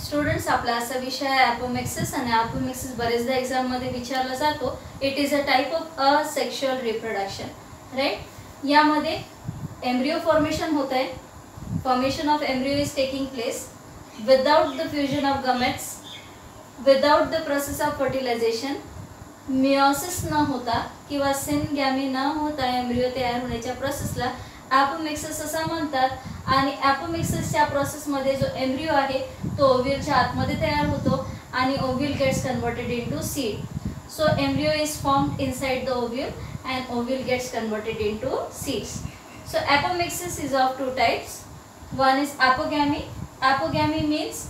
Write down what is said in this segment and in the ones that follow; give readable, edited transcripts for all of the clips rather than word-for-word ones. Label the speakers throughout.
Speaker 1: Students, आपला असा विषय आहे ॲपोमिक्सिस आणि ॲपोमिक्सिस बरेचदा एक्झाममध्ये विचारला जातो. It is a type of asexual reproduction, right. यामध्ये एम्ब्रियो फॉर्मेशन होत आहे. Formation of embryo is taking place without the fusion of gametes, without the process of fertilization. Meiosis न होता किंवा सिनगॅमी न होता एम्ब्रियो तयार होण्याच्या प्रोसेसला ॲपोमिक्सिस असं म्हणतात. आणि ॲपोमिक्सिसच्या प्रोसेसमध्ये जो एम्ब्रियो आहे तो ओव्ह्यूलच्या आतमध्ये तयार होतो आणि ovule gets converted into seed. So embryo is formed inside the ovule and ovule gets converted into seeds. So apomixis is of two types. One is apogamy. Apogamy means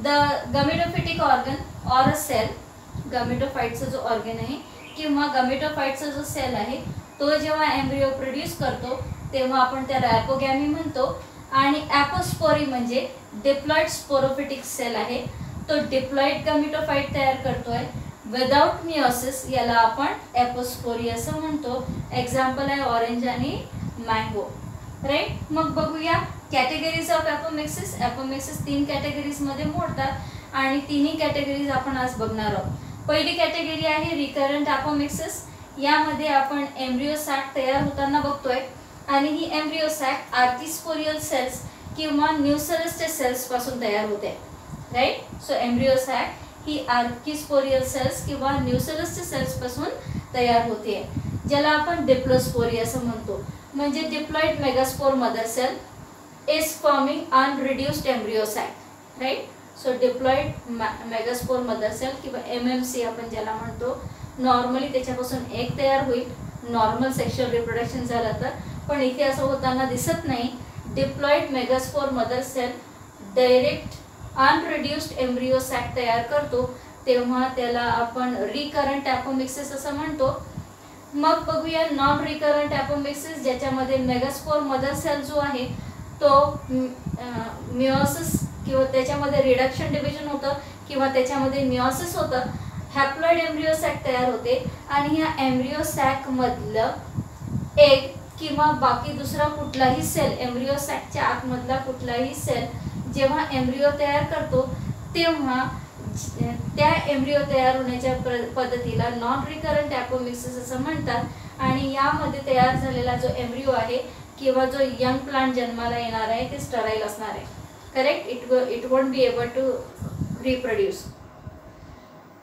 Speaker 1: the gametophytic organ or a cell, gametophyteचा जो organ आहे किंवा gametophyteचा जो sale आहे तो जेव्हा embryo produce करतो तेव्हा आपण त्याला ॲपोगॅमी म्हणतो. आणि ॲपोस्पोरी म्हणजे डिप्लॉइड स्पोरोफिटिक सेल आहे, तो डिप्लॉइड गॅमेटोफाइट तयार करतोय विदाउट मिओसिस, याला आपण ॲपोस्पोरी असं म्हणतो. एक्झाम्पल आहे ऑरेंज आणि मँगो, राईट. मग बघूया कॅटेगरीज ऑफ ॲपोमिक्सिस. ॲपोमिक्सिस 3 कॅटेगरीजमध्ये मोडतात आणि तिन्ही कॅटेगरीज आपण आज बघणार आहोत. पहिली कॅटेगरी आहे रिकरंट ॲपोमिक्सिस. यामध्ये आपण एम्ब्रियो सॅक तयार होताना बघतोय आणि ही एम्ब्रियो सॅक आर्किस्पोरियल सेल्स किंवा न्यूसेलसच्या सेल्स पासून तयार होते, राईट. सो एम्ब्रियो सॅक ही आर्किस्पोरियल सेल्स किंवा न्यूसेलसच्या सेल्स पासून तयार होते, ज्याला आपण डिप्लोस्पोरी असं म्हणतो. म्हणजे diploid megaspore mother cell is forming unreduced embryo sac, right. So diploid megaspore mother cell किंवा MMC आपण ज्याला म्हणतो, नॉर्मली त्याच्यापासून एक तयार होईल नॉर्मल सेक्शुअल रिप्रोडक्शन झालं तर, पण इथे असं होताना दिसत नाही. Diploid megaspore mother cell direct unreduced embryo sac तयार करतो, तेव्हा त्याला आपण रिकरंट ॲपोमिक्सिस असं म्हणतो. मग बघूया नॉन रिकरंट ॲपोमिक्सिस, ज्याच्यामध्ये मेगास्पोर मदर सेल जो आहे तो मिओसिस किंवा त्याच्यामध्ये रिडक्शन डिव्हिजन होतं किंवा त्याच्यामध्ये मिओसिस होतं. हॅप्लॉइड एम्ब्रियो सॅक तयार होते आणि ह्या एम्ब्रियो सॅकमधलं एक किंवा बाकी दुसरा कुठलाही सेल, एम्ब्रियो सॅकच्या आतमधला कुठलाही सेल जेव्हा एम्ब्रियो तयार करतो तेव्हा त्या एम्ब्रियो तयार होण्याच्या पद्धतीला नॉन रिकरंट ॲपोमिक्सिस असं म्हणतात. आणि यामध्ये तयार झालेला जो एम्ब्रियो आहे किंवा जो यंग प्लांट जन्माला येणार आहे ते स्टराईल असणार आहे, correct. It won't be able to reproduce.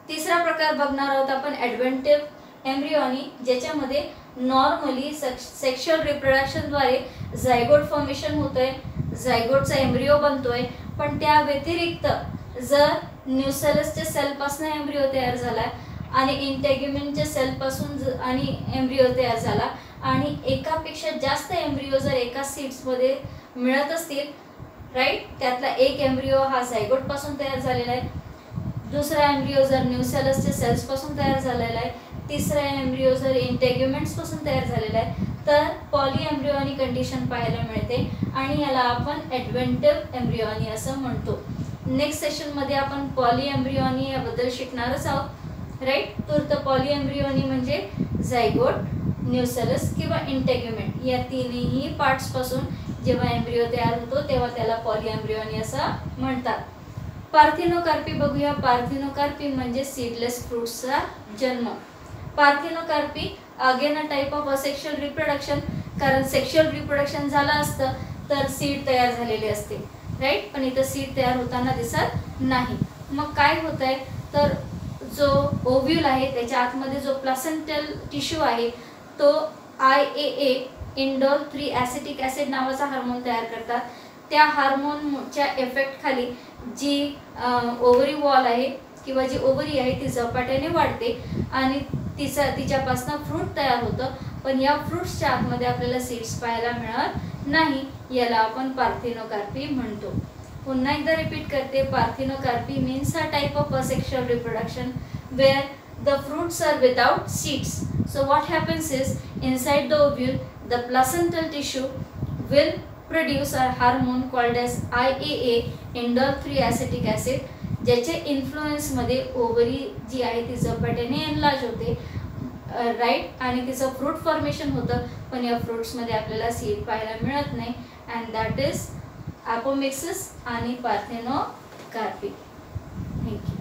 Speaker 1: तिसरा प्रकार बघणार आहोत आपण ॲडव्हेंटिव्ह एम्ब्रियोनी, ज्याच्यामध्ये नॉर्मली सेक्शुअल रिप्रोडक्शनद्वारे झायगोट फॉर्मेशन होतंय, झायगोटचा एम्ब्रियो बनतोय. पण त्या व्यतिरिक्त जर न्यूसेलसच्या सेलपासून एम्ब्रियो तयार झाला आणि इंटेग्युमेंटच्या सेलपासून आणि एम्ब्रियो तयार झाला आणि एकापेक्षा जास्त एम्ब्रियो जर एका सीड्समध्ये मिळत असतील, राईट, त्यातला एक एम्ब्रियो हा झायगोटपासून तयार झालेला आहे, दुसरा एम्ब्रियो जर न्यूसेलसच्या सेल्सपासून तयार झालेला आहे, तिसरा एम्ब्रियो जर इंटेग्युमेंट्सपासून तयार झालेला आहे, तर पॉलीएम्ब्रियोनी कंडिशन पाहायला मिळते आणि याला आपण ॲडव्हेंटिव्ह एम्ब्रियोनी असं म्हणतो. नेक्स्ट सेशनमध्ये आपण पॉलीएम्ब्रियोनी याबद्दल शिकणारच आहोत, राईट. तर पॉलीएम्ब्रियोनी म्हणजे झायगोट, न्यूसेलस किंवा इंटेग्युमेंट या तिन्ही पार्ट्सपासून जेव्हा एम्ब्रियो तयार होतो तेव्हा त्याला पॉलीएम्ब्रियोनी असं म्हणतात. पार्थिनोकार्पी बघूया. पार्थिनोकार्पी म्हणजे सीडलेस फ्रूट्सचा जन्म. Parthenocarpy again a type of asexual reproduction, कारण सेक्शुअल रिप्रोडक्शन झालं असतं तर सीड तयार झालेले असते, राईट. पण इथं सीड तयार होताना दिसत नाही. मग काय होत आहे तर जो ओव्ह्यूल आहे त्याच्या आतमध्ये जो प्लासेंटल टिश्यू आहे तो IAA इंडोल 3 ॲसिटिक ॲसिड नावाचा हार्मोन तयार करतात. त्या हार्मोनच्या इफेक्ट खाली जी ओव्हरी वॉल आहे किंवा जी ओव्हरी आहे ती झपाट्याने वाढते आणि तिच्यापासून फ्रूट तयार होतं. पण या फ्रूट्सच्या आतमध्ये आपल्याला सीड्स पाहायला मिळत नाही, याला आपण पार्थिनोकार्पी म्हणतो. पुन्हा एकदा रिपीट करते. Parthenocarpy means a type of asexual reproduction where the fruits are without seeds. So what happens is inside the ovule the placental tissue will produce a hormone called as IAA indole 3 acetic acid, ज्याचे influence मध्ये ovary जी आहे ती झपाट्याने enlarge होते, right. आणि तिचं fruit formation होतं, पण या फ्रूट्समध्ये आपल्याला सीड पाहायला मिळत नाही. अँड दॅट इज ॲपोमिक्सिस आणि पार्थिनो कार्पिक. थँक्यू.